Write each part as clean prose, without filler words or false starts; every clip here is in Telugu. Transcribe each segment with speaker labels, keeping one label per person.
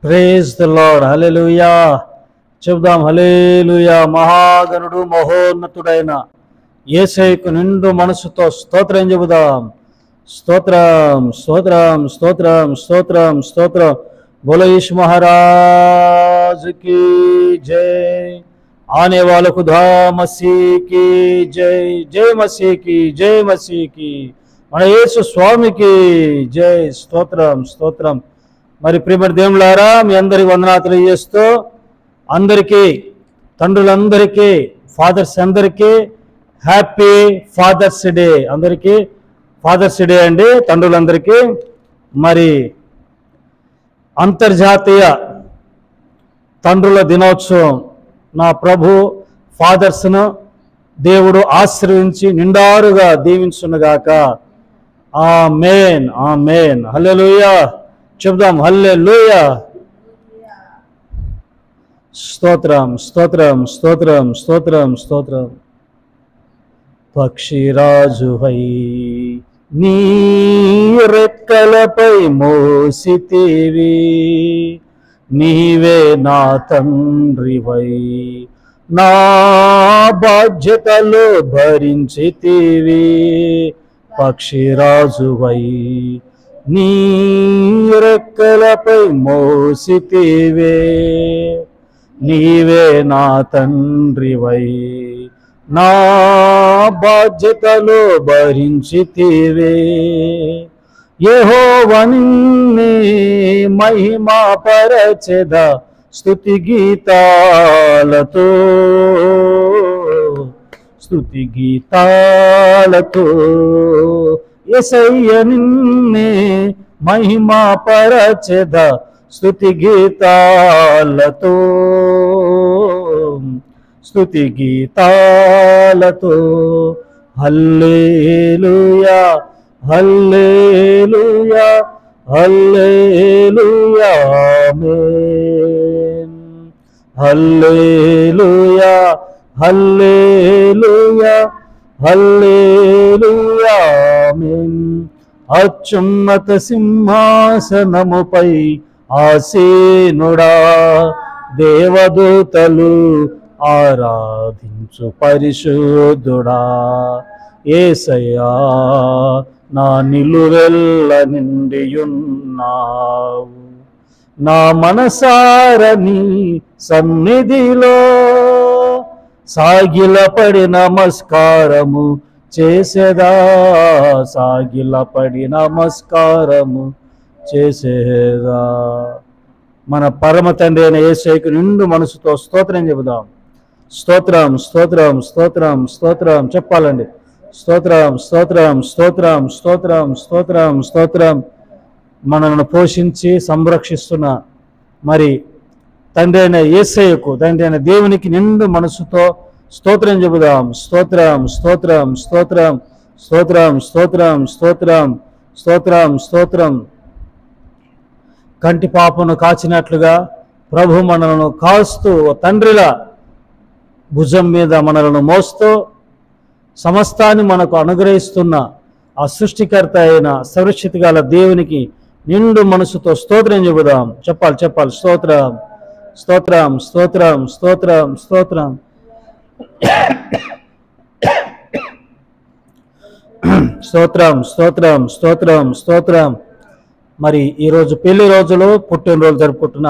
Speaker 1: Praise the lord. హల్లెలూయా చెబుదాం. హల్లెలూయా. మహాగణుడు మహోన్నతుడైన యేసయ్యకు నిండు మనసుతో స్తోత్రం చెబుదాం. స్తోత్రం స్తోత్రం స్తోత్రం స్తోత్రం స్తోత్రం. बोलो यीशु महाराज की जय. आने वाले खुदा मसीह की जय. जय मसीह की, जय मसीह की. మన యేసు స్వామికి జై. స్తోత్రం స్తోత్రం. మరి ప్రియమైన దేవులారా, మీ అందరికి వందనాలు తెలియజేస్తూ అందరికీ, తండ్రులందరికీ, ఫాదర్స్ అందరికీ హ్యాపీ ఫాదర్స్ డే. అందరికీ ఫాదర్స్ డే అండి, తండ్రులందరికీ. మరి అంతర్జాతీయ తండ్రుల దినోత్సవం నా ప్రభు ఫాదర్స్ను దేవుడు ఆశీర్వించి నిండారుగా దీవించునుగాక. ఆమేన్ ఆమేన్. హల్లెలూయా చెప్దాం. హల్లెలూయా. స్తోత్రం స్తోత్రం స్తోత్రం స్తోత్రం స్తోత్రం. పక్షిరాజువై నీ రెక్కలపై మోసితివి, నీవే నా తండ్రివై నా బాధ్యతలు భరించితివి. పక్షిరాజువై నీ రెక్కలపై మోసితివే, నీవే నా తండ్రివై నా బాధ్యతలు భరించితివే. యెహోవా నిన్నే మహిమా పరచెద స్తుతి గీతాలతో, స్తుతి గీతాలతో. యేసయ్య నిన్నే మహిమా పరచెద స్తుతి గీతాలతో, స్తుతి గీతాలతో. హల్లెలూయా హల్లెలూయా హల్లెలూయా ఆమేన్. హల్లెలూయా హల్లెలూయా హల్లెలూయా ఆమేన్. అత్యున్నత సింహాసనముపై ఆసీనుడా, దేవదూతలు ఆరాధించు పరిశుద్ధుడా. యేసయ్యా నా నిలువెల్ల నిండియున్నావు, నా మనసారని సన్నిధిలో సాగిలపడి నమస్కారము చేసేదా, సాగిలపడి నమస్కారము చేసేదా. మన పరమ తండ్రి అయిన యేసయ్యకు నిండు మనసుతో స్తోత్రం చెబుదాం. స్తోత్రం స్తోత్రం స్తోత్రం స్తోత్రం చెప్పాలండి. స్తోత్రం స్తోత్రం స్తోత్రం స్తోత్రం స్తోత్రం స్తోత్రం. మనల్ని పోషించి సంరక్షిస్తున్న మరి తండ్రి అయిన యేసయ్యకు, తండ్రి అయిన దేవునికి నిండు మనసుతో స్తోత్రం చెబుదాం. స్తోత్రం స్తోత్రం స్తోత్రం స్తోత్రం స్తోత్రం స్తోత్రం స్తోత్రం స్తోత్రం. కంటి పాపను కాచినట్లుగా ప్రభు మనలను కాస్తూ తండ్రిలా భుజం మీద మనలను మోస్తూ సమస్తాన్ని మనకు అనుగ్రహిస్తున్న ఆ సృష్టికర్త అయిన సర్వశక్తి గల దేవునికి నిండు మనసుతో స్తోత్రం చెబుదాం. చెప్పాలి చెప్పాలి. స్తోత్రం స్తోత్రం స్తోత్రం స్తోత్రం స్తోత్రం. స్తోత్రం స్తోత్రం స్తోత్రం స్తోత్రం. మరి ఈరోజు పెళ్లి రోజులు, పుట్టినరోజు జరుపుకుంటున్న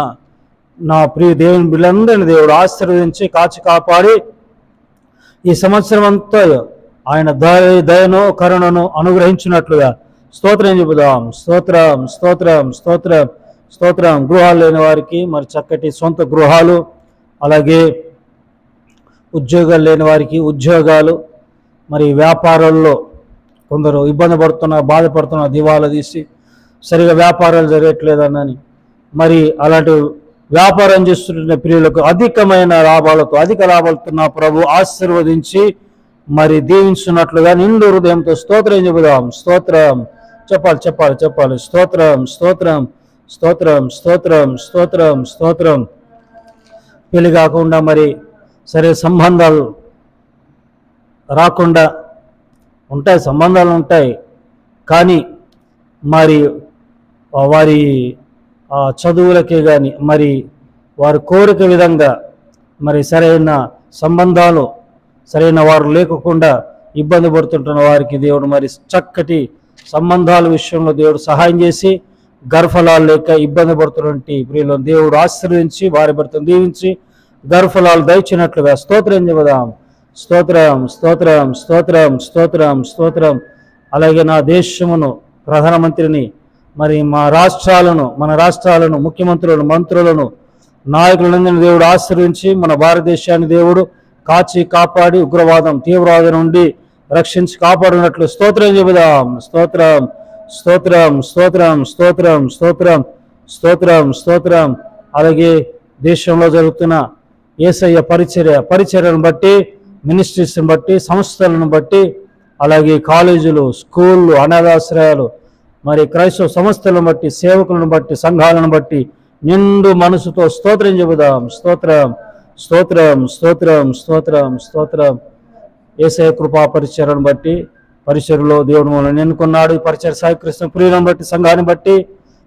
Speaker 1: నా ప్రియ దేవుని బిడ్డలందరినీ దేవుడు ఆశీర్వదించి కాచి కాపాడి ఈ సంవత్సరం అంతా ఆయన దయను కరుణను అనుగ్రహించినట్లుగా స్తోత్రం చెబుదాం. స్తోత్రం స్తోత్రం స్తోత్రం స్తోత్రం. గృహాలు లేని వారికి మరి చక్కటి సొంత గృహాలు, అలాగే ఉద్యోగాలు లేని వారికి ఉద్యోగాలు, మరి వ్యాపారాల్లో కొందరు ఇబ్బంది పడుతున్న, బాధపడుతున్న, దివాలా తీసి సరిగా వ్యాపారాలు జరగట్లేదనని మరి అలాంటి వ్యాపారం చేస్తున్న ప్రియులకు అధికమైన లాభాలతో, అధిక లాభాలతో నా ప్రభు ఆశీర్వదించి మరి దీవించున్నట్లుగా నిండు హృదయంతో స్తోత్రం చెబుదాం. స్తోత్రం చెప్పాలి చెప్పాలి చెప్పాలి. స్తోత్రం స్తోత్రం స్తోత్రం స్తోత్రం స్తోత్రం స్తోత్రం. పెళ్లి కాకుండా మరి సరే సంబంధాలు రాకుండా ఉంటాయి, సంబంధాలు ఉంటాయి, కానీ మరి వారి చదువులకే కానీ మరి వారి కోరిక విధంగా మరి సరైన సంబంధాలు సరైన వారు లేకుండా ఇబ్బంది పడుతుంటున్న వారికి దేవుడు మరి చక్కటి సంబంధాల విషయంలో దేవుడు సహాయం చేసి గర్భఫలాలు లేక ఇబ్బంది పడుతున్నటువంటి ప్రియులను దేవుడు ఆశీర్వదించి వారి భర్తను దీవించి గర్భఫలాలు దయచినట్లుగా స్తోత్రం చెబుదాం. స్తోత్రం స్తోత్రం స్తోత్రం స్తోత్రం స్తోత్రం. అలాగే నా దేశమును ప్రధానమంత్రిని మరి మన రాష్ట్రాలను ముఖ్యమంత్రులను మంత్రులను నాయకులందరినీ దేవుడు ఆశీర్వించి మన భారతదేశాన్ని దేవుడు కాచి కాపాడి ఉగ్రవాదం తీవ్రవాదం నుండి రక్షించి కాపాడినట్లు స్తోత్రం చెబుదాం. స్తోత్రం స్తోత్రం స్తోత్రం స్తోత్రం స్తోత్రం స్తోత్రం స్తోత్రం. అలాగే దేశంలో జరుగుతున్న యేసయ్య పరిచర్యను బట్టి మినిస్ట్రీస్ని బట్టి సంస్థలను బట్టి అలాగే కాలేజీలు స్కూళ్ళు అనాథాశ్రయాలు మరి క్రైస్తవ సంస్థలను బట్టి సేవకులను బట్టి సంఘాలను బట్టి నిండు మనసుతో స్తోత్రం చెబుదాం. స్తోత్రం స్తోత్రం స్తోత్రం స్తోత్రం స్తోత్రం. యేసయ్య కృపా పరిచర్యను బట్టి పరిచర్యలో దేవుడు మనల్ని ఎన్నుకున్నాడు. ఈ పరిచర్య సాయికృష్ణ ప్రియులను బట్టి సంఘాన్ని బట్టి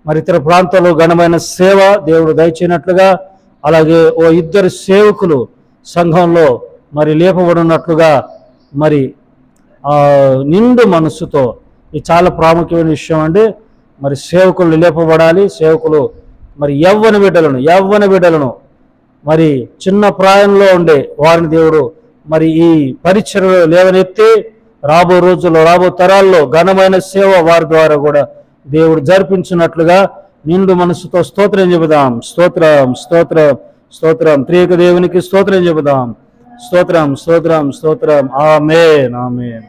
Speaker 1: మరి ఇతర ప్రాంతాల్లో ఘనమైన సేవ దేవుడు దయచేయనట్లుగా అలాగే ఓ ఇద్దరు సేవకులు సంఘంలో మరి లేపబడినట్లుగా మరి నిండు మనస్సుతో ఇది చాలా ప్రాముఖ్యమైన విషయం అండి. మరి సేవకులు లేపబడాలి. సేవకులు మరి యవ్వన బిడ్డలను మరి చిన్న ప్రాయంలో ఉండే వారిని దేవుడు మరి ఈ పరిచర్యలో లేవనెత్తి రాబో రోజుల్లో రాబో తరాల్లో ఘనమైన సేవ వారి ద్వారా కూడా దేవుడు జరిపించినట్లుగా నిండు మనసుతో స్తోత్రం చెబుదాం. స్తోత్రం స్తోత్రం స్తోత్రం. త్రియేక దేవునికి స్తోత్రం చెబుదాం. స్తోత్రం స్తోత్రం స్తోత్రం. ఆమేన్ ఆమేన్.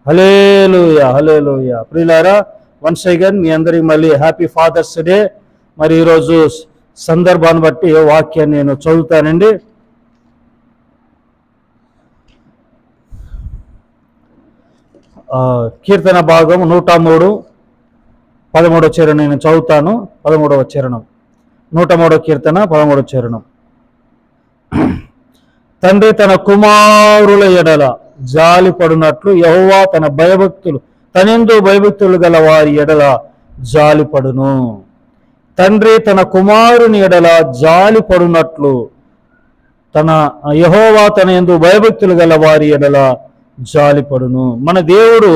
Speaker 1: హల్లెలూయా హల్లెలూయా. ప్రియులారా, వన్స్ అగైన్ మీ అందరికి మళ్ళీ హ్యాపీ ఫాదర్స్ డే. మరి ఈరోజు సందర్భాన్ని బట్టి వాక్యాన్ని నేను చదువుతానండి. కీర్తన భాగం 103 13వ చరణం నేను చదువుతాను. 13వ చరణం 103వ కీర్తన 13వ చరణం. తండ్రి తన కుమారుల ఎడల జాలి పడునట్లు యెహోవా తనెందు భయభక్తులు గల వారి ఎడల జాలిపడును. తండ్రి తన కుమారుని ఎడల జాలి పడునట్లు యెహోవా తనెందు భయభక్తులు గల వారి ఎడల జాలిపడును. మన దేవుడు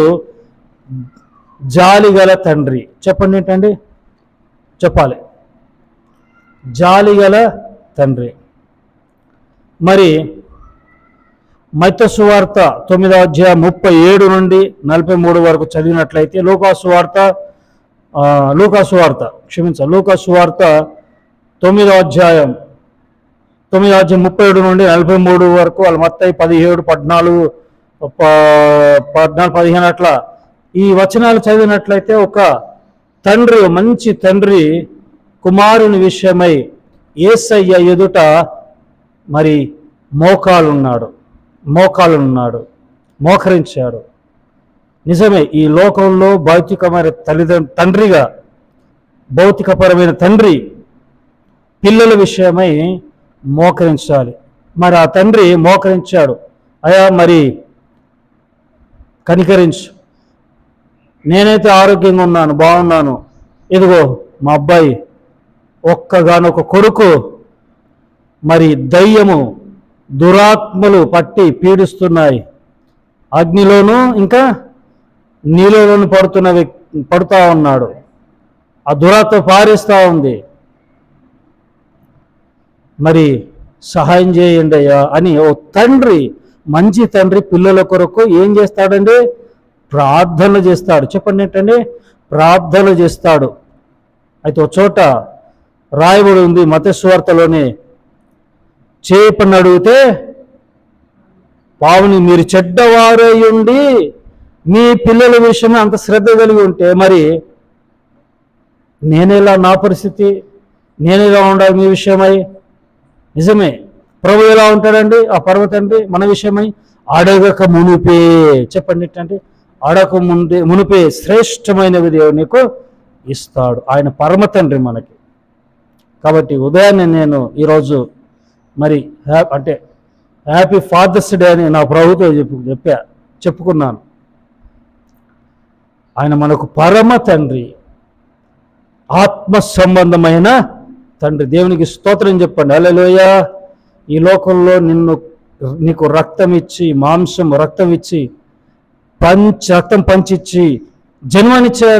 Speaker 1: జాలి గల తండ్రి. చెప్పండి ఏంటండి? చెప్పాలి. జాలి గల తండ్రి. మరి మత్తయి సువార్త 9వ అధ్యాయం 37 నుండి 43 వరకు చదివినట్లయితే లూకా సువార్త 9వ అధ్యాయం 37 నుండి 43 వరకు వాళ్ళ మత్తయి 17 14 15 అట్లా ఈ వచనాలు చదివినట్లయితే ఒక తండ్రి, మంచి తండ్రి కుమారుని విషయమై యేసయ్య ఎదుట మరి మోకరించాడు. నిజమే, ఈ లోకంలో భౌతికమైన తండ్రిగా భౌతికపరమైన తండ్రి పిల్లల విషయమై మోకరించాలి. మరి ఆ తండ్రి మోకరించాడు. అయా మరి కనికరించు, నేనైతే ఆరోగ్యంగా ఉన్నాను, బాగున్నాను, ఇదిగో మా అబ్బాయి ఒక్కగానొక కొడుకు మరి దయ్యము దురాత్మలు పట్టి పీడిస్తున్నాయి, అగ్నిలోనూ ఇంకా నీళ్ళలోనూ పడుతూ ఉన్నాడు, ఆ దురాత్మ పారిస్తూ ఉంది, మరి సహాయం చేయండి అయ్యా అని ఓ తండ్రి, మంచి తండ్రి పిల్లల కొరకు ఏం చేస్తాడండి? ప్రార్థన చేస్తాడు. చెప్పండి ఏంటండి? ప్రార్థన చేస్తాడు. అయితే ఒక చోట రాయబడి ఉంది మత్తయి సువార్తలోనే, చేపని అడిగితే పావుని మీరు చెడ్డవారై ఉండి మీ పిల్లల విషయమే అంత శ్రద్ధ కలిగి ఉంటే మరి నేనేలా, నా పరిస్థితి నేనేలా ఉండాలి మీ విషయమై? నిజమే, ప్రభు ఎలా ఉంటాడండి? ఆ పరమ తండ్రి మన విషయమై అడగక మునిపే, చెప్పండి ఏంటంటే అడగక మునిపే శ్రేష్టమైనవి దేవుడు నీకు ఇస్తాడు. ఆయన పరమ తండ్రి మనకి. కాబట్టి ఉదయాన్నే నేను ఈరోజు మరి అంటే హ్యాపీ ఫాదర్స్ డే అని నా ప్రభుతో చెప్పుకున్నాను. ఆయన మనకు పరమ తండ్రి. ఆత్మ సంబంధమైన తండ్రి. దేవునికి స్తోత్రం చెప్పండి. హల్లెలూయా. ఈ లోకంలో నీకు రక్తం ఇచ్చి, మాంసం రక్తం ఇచ్చి, రక్తం పంచిచ్చి జన్మనిచ్చే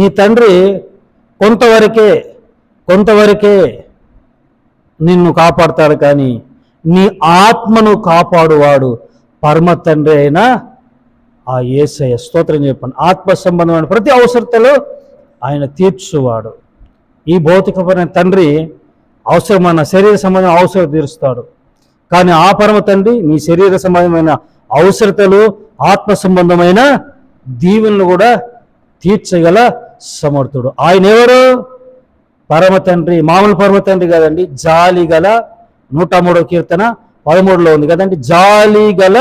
Speaker 1: నీ తండ్రి కొంతవరకే నిన్ను కాపాడతాడు. కానీ నీ ఆత్మను కాపాడువాడు పరమ తండ్రి అయిన ఆ యేసయ్య. స్తోత్రం చెప్పండి. ఆత్మ సంబంధమైన ప్రతి అవసరతలో ఆయన తీర్చువాడు. ఈ భౌతికపరమైన తండ్రి అవసరమైన శరీర సంబంధమైన అవసరం తీరుస్తాడు. కానీ ఆ పరమ తండ్రి నీ శరీర సంబంధమైన అవసరతలు, ఆత్మ సంబంధమైన దీవెనలు కూడా తీర్చగల సమర్థుడు. ఆయన ఎవరు? పరమ తండ్రి. మామూలు పరమ తండ్రి కాదండి, జాలి గల. 103వ కీర్తన 13లో ఉంది కదండి, జాలి గల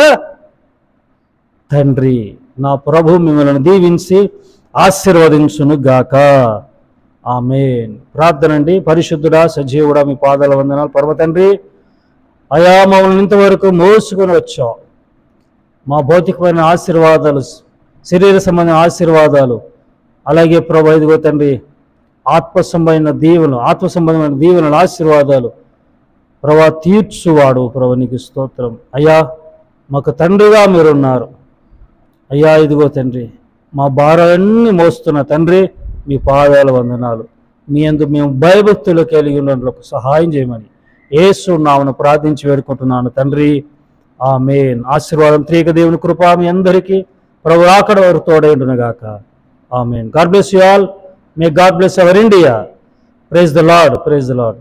Speaker 1: తండ్రి. నా ప్రభు మిమ్మల్ని దీవించి ఆశీర్వదించును గాక. ఆమేన్. ప్రార్థన అండి. పరిశుద్ధుడా, సజీవుడా, మీ పాదాల వందనాలు. పరమ తండ్రి, అయా మమ్మల్ని ఇంతవరకు మోసుకొని వచ్చావు. మా భౌతికమైన ఆశీర్వాదాలు, శరీర సంబంధమైన ఆశీర్వాదాలు, అలాగే ప్రభు ఇదిగో తండ్రి ఆత్మ సంబంధమైన దీవెనలు, ఆశీర్వాదాలు ప్రభా తీర్చువాడు. ప్రభు నీకు స్తోత్రం. అయ్యా మాకు తండ్రిగా మీరున్నారు. అయ్యా ఇదిగో తండ్రి మా భారాలన్నీ మోస్తున్న తండ్రి, మీ పాదాల వందనాలు. మీ యందు మేము భయభక్తులు కలిగి ఉండడానికి సహాయం చేయమని యేసు నామమున ప్రార్థించి వేడుకుంటున్నాను తండ్రి. ఆమేన్. ఆశీర్వాదం త్రియేక దేవుని కృప మీ అందరికీ ప్రభు రాకడ వరకు తోడైండును గాక. ఆమేన్. God bless you all. May God bless our India. Praise the Lord. Praise the lord.